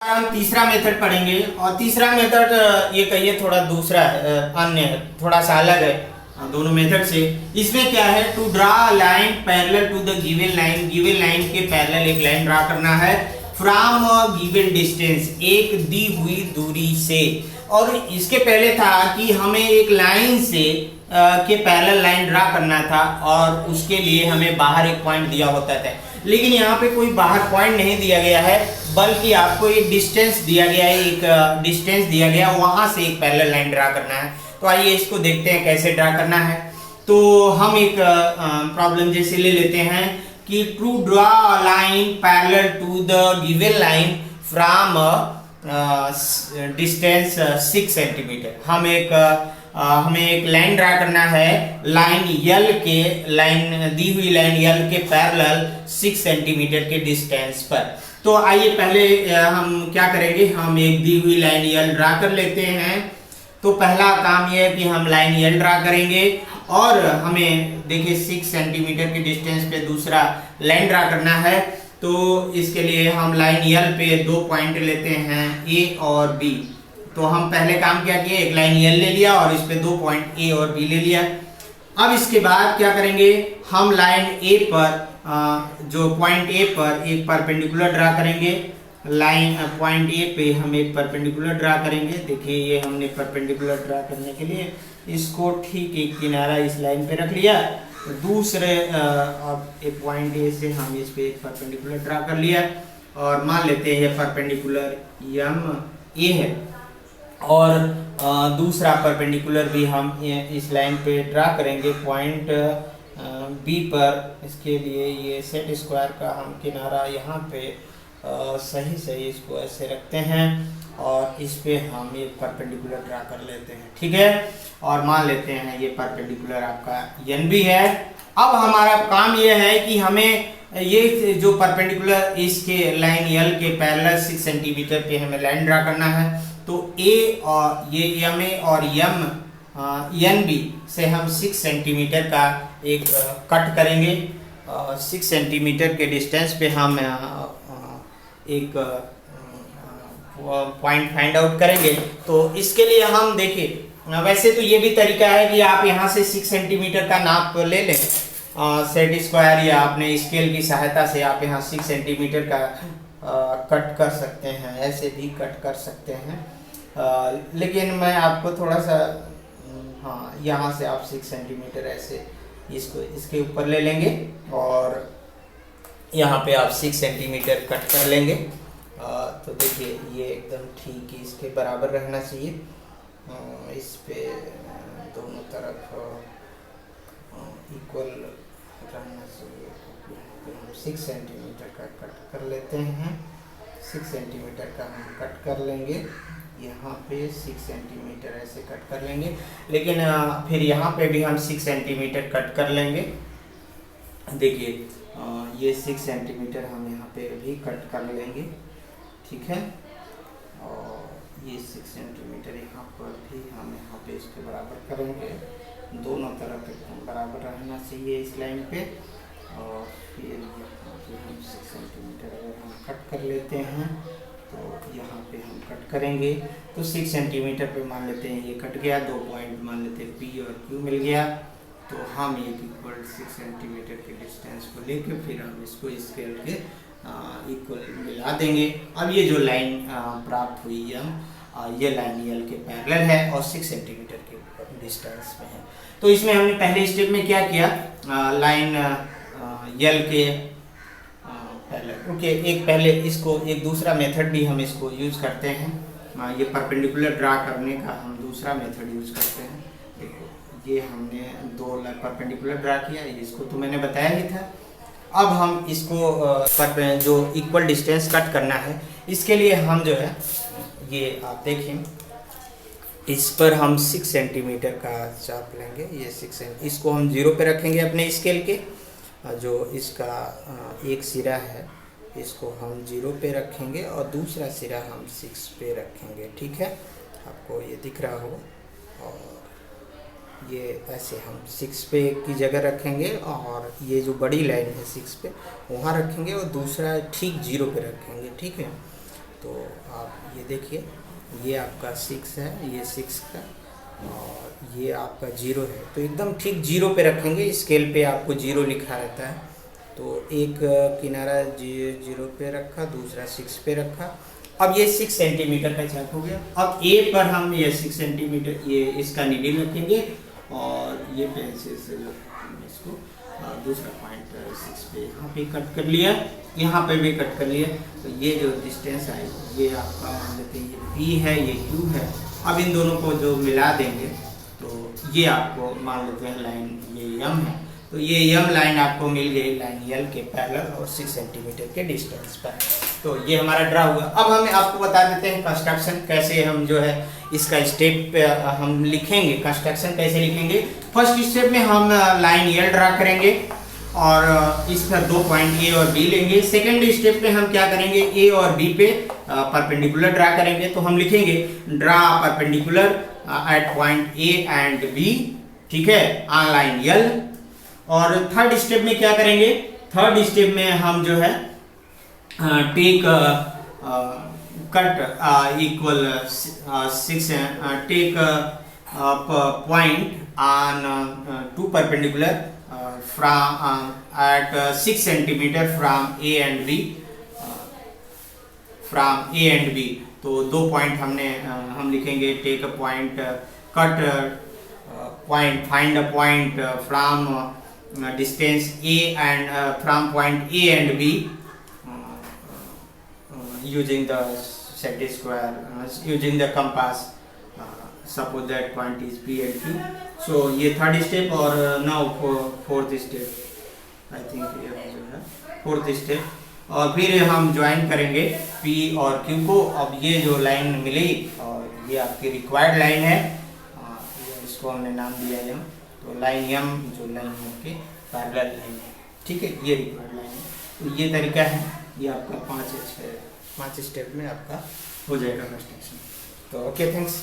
हम तीसरा मेथड पढ़ेंगे और तीसरा मेथड ये कहिए थोड़ा दूसरा है, अन्य है, थोड़ा सा अलग है दोनों मेथड से। इसमें क्या है, to draw line parallel to the given line के पैरेलल एक लाइन ड्रा करना है फ्रॉम गिवन डिस्टेंस, एक दी हुई दूरी से। और इसके पहले था कि हमें एक लाइन से के पैरेलल लाइन ड्रा करना था और उसके लिए हमें बाहर एक पॉइंट दिया होता था, लेकिन यहाँ पे कोई बाहर पॉइंट नहीं दिया गया है, बल्कि आपको एक डिस्टेंस दिया गया है, एक डिस्टेंस दिया गया, वहां से एक पैरेलल लाइन ड्रा करना है। तो आइए इसको देखते हैं कैसे ड्रा करना है। तो हम एक प्रॉब्लम जैसे ले लेते हैं कि to draw line parallel to the given line from distance 6 centimetre. हमें एक लाइन ड्रा करना है, लाइन यल के, लाइन दी हुई लाइन यल के पैरेलल 6 सेंटीमीटर के डिस्टेंस पर। तो आइए पहले हम क्या करेंगे, हम एक दी हुई लाइन यल ड्रा कर लेते हैं। तो पहला काम यह है कि हम लाइन यल ड्रा करेंगे और हमें देखिए 6 सेंटीमीटर के डिस्टेंस पे दूसरा लाइन ड्रा करना है। तो इसके लिए हम लाइन यल पे 2 पॉइंट लेते हैं, ए और बी। तो हम पहले काम क्या किए, एक लाइन यल ले लिया और इस पे 2 पॉइंट ए और बी ले लिया। अब इसके बाद क्या करेंगे, हम लाइन ए पर जो पॉइंट ए पर एक परपेंडिकुलर ड्रा करेंगे। लाइन पॉइंट ए पे हम एक परपेंडिकुलर ड्रा करेंगे। देखिए ये हमने परपेंडिकुलर ड्रा करने के लिए इसको ठीक एक किनारा इस लाइन पे रख लिया। दूसरे अब एक पॉइंट ए से हम इस पे एक परपेंडिकुलर ड्रा कर लिया और मान लेते हैं ये परपेंडिकुलर यम ए है और दूसरा परपेंडिकुलर भी हम इस लाइन पे ड्रा करेंगे पॉइंट बी पर। इसके लिए ये सेट स्क्वायर का हम किनारा यहाँ पे सही इसको ऐसे रखते हैं और इस पे हम एक परपेंडिकुलर ड्रा कर लेते हैं, ठीक है। और मान लेते हैं ये परपेंडिकुलर आपका एन भी है। अब हमारा काम ये है कि हमें ये जो परपेंडिकुलर इसके लाइन यल के पैरेलल 6 सेंटीमीटर पे हमें लाइन ड्रा करना है। तो ए और ये एम ए और यम एन बी से हम 6 सेंटीमीटर का एक कट करेंगे। 6 सेंटीमीटर के डिस्टेंस पे हम एक पॉइंट फाइंड आउट करेंगे। तो इसके लिए हम देखिए, वैसे तो ये भी तरीका है कि आप यहाँ से 6 सेंटीमीटर का नाप ले लें सेट स्क्वायर, या अपने स्केल की सहायता से आप यहाँ 6 सेंटीमीटर का कट कर सकते हैं, ऐसे भी कट कर सकते हैं। लेकिन मैं आपको थोड़ा सा यहाँ से आप 6 सेंटीमीटर ऐसे इसको इसके ऊपर ले लेंगे और यहाँ पे आप 6 सेंटीमीटर कट कर लेंगे। तो देखिए ये एकदम ठीक है, इसके बराबर रहना चाहिए। इस पे दोनों तरफ इक्वल रहना चाहिए। हम 6 सेंटीमीटर का कट कर लेते हैं। 6 सेंटीमीटर का हम कट कर लेंगे, यहाँ पे 6 सेंटीमीटर ऐसे कट कर लेंगे। लेकिन फिर यहाँ पे भी हम 6 सेंटीमीटर कट कर लेंगे। देखिए ये 6 सेंटीमीटर हम यहाँ पे भी कट कर लेंगे, ठीक है। और ये 6 सेंटीमीटर यहाँ पर भी हम यहाँ पे इसके बराबर करेंगे। दोनों तरफ एकदम बराबर रहना चाहिए इस लाइन पे। और फिर यहाँ पे हम 6 सेंटीमीटर अगर हम कट कर लेते हैं तो यहाँ पे हम कट करेंगे। तो 6 सेंटीमीटर पे मान लेते हैं ये कट गया, 2 पॉइंट मान लेते हैं पी और क्यू मिल गया। तो हम एक इक्वल 6 सेंटीमीटर के डिस्टेंस को लेके फिर हम इसको स्केल के इक्वल मिला देंगे। अब ये जो लाइन प्राप्त हुई ये लाइन यल के पैरेलल है और 6 सेंटीमीटर के डिस्टेंस में है। तो इसमें हमने पहले स्टेप में क्या किया, लाइन यल के पैरेलल, ओके। एक पहले इसको एक दूसरा मेथड भी हम इसको यूज करते हैं, ये परपेंडिकुलर ड्रा करने का हम दूसरा मेथड यूज करते हैं। देखो ये हमने 2 परपेंडिकुलर ड्रा किया, इसको तो मैंने बताया ही था। अब हम इसको जो इक्वल डिस्टेंस कट करना है, इसके लिए हम जो है ये आप देखें, इस पर हम 6 सेंटीमीटर का चाप लेंगे। ये 6 इसको हम 0 पे रखेंगे अपने स्केल के। जो इसका एक सिरा है इसको हम 0 पे रखेंगे और दूसरा सिरा हम 6 पे रखेंगे, ठीक है। आपको ये दिख रहा हो। और ये ऐसे हम 6 पे की जगह रखेंगे और ये जो बड़ी लाइन है 6 पे वहाँ रखेंगे और दूसरा ठीक 0 पे रखेंगे, ठीक है। तो आप ये देखिए, ये आपका 6 है, ये 6 का, और ये आपका 0 है। तो एकदम ठीक 0 पे रखेंगे, स्केल पे आपको 0 लिखा रहता है। तो एक किनारा 0 पे रखा, दूसरा 6 पे रखा। अब ये 6 सेंटीमीटर का चाक हो गया। अब ए पर हम ये 6 सेंटीमीटर ये इसका नीडल रखेंगे, और ये पेंसिल से जो इसको दूसरा पॉइंट 6 पे यहाँ पे कट कर लिया, यहाँ पे भी कट कर लिया। तो ये जो डिस्टेंस है ये आपका मान लेते हैं, ये P है, ये Q है। अब इन दोनों को जो मिला देंगे तो ये आपको मान लेते हैं लाइन ये M है। तो ये M लाइन आपको मिल गई लाइन L के पैरेलल और 6 सेंटीमीटर के डिस्टेंस पर। तो ये हमारा ड्रा हुआ। अब हम आपको बता देते हैं कंस्ट्रक्शन कैसे हम जो है इसका स्टेप पे हम लिखेंगे। कंस्ट्रक्शन कैसे लिखेंगे? फर्स्ट स्टेप में हम लाइन L ड्रा करेंगे और इस पर 2 पॉइंट A और B लेंगे। सेकेंड स्टेप में हम क्या करेंगे, A और B पे परपेंडिकुलर ड्रा करेंगे। तो हम लिखेंगे draw perpendicular at point A and B, ठीक है, ऑन लाइन L। और थर्ड स्टेप में क्या करेंगे? थर्ड स्टेप में हम जो है take cut equal 6 take point on 2 perpendicular from at 6 centimeter from A and B, from A and B। तो 2 पॉइंट हम लिखेंगे take a point, cut point, find a point from distance A and from point A and B using the set square, using the compass, suppose that point is P and Q। so ये third step. और now fourth step, I think ये जो है fourth step. और फिर हम join करेंगे P और Q को। अब ये जो लाइन मिली और ये आपकी रिक्वायर्ड लाइन है, इसको हमने नाम दिया M। तो लाइन M जो लाइन आपके पैरेलल लाइन है, ठीक है, ये रिक्वायर्ड लाइन है। तो ये तरीका है, ये आपका 5 स्टेप में आपका हो जाएगा कंस्ट्रक्शन। तो ओके, थैंक्स।